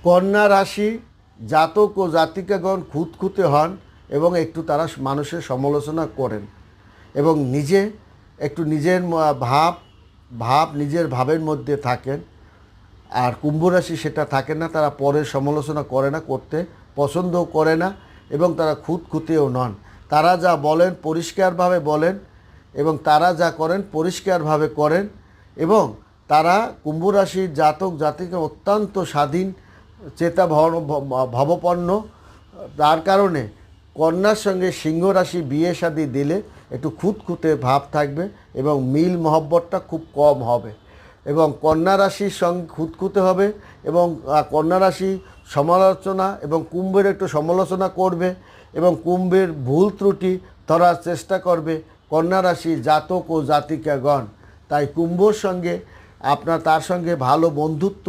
কন্যা রাশি জাতক ও জাতিকাগণ খুঁতখুঁতে হন এবং একটু তারা মানুষের সমালোচনা করেন এবং একটু নিজের নিজের ভাবের মধ্যে থাকেন। আর কুম্ভ রাশি সেটা থাকে না, তারা পরের সমালোচনা করে না, করতে পছন্দও করে না এবং তারা খুঁতখুঁতেও নন। তারা যা বলেন পরিষ্কারভাবে বলেন এবং তারা যা করেন পরিষ্কারভাবে করেন এবং তারা কুম্ভ রাশির জাতক জাতিকা অত্যন্ত স্বাধীন চেতা ভবপন্ন। তার কারণে কন্যার সঙ্গে সিংহ রাশি বিয়ে শাদী দিলে একটু খুঁতখুঁতে ভাব থাকবে এবং মিল মহব্বতটা খুব কম হবে এবং কন্যা রাশির সঙ্গে খুঁতখুঁতে হবে এবং কন্যা রাশি সমালোচনা এবং কুম্ভের একটু সমালোচনা করবে এবং কুম্ভের ভুল ত্রুটি ধরার চেষ্টা করবে কন্যা রাশির জাতক ও জাতিকাগণ। তাই কুম্ভর সঙ্গে তার সঙ্গে ভালো বন্ধুত্ব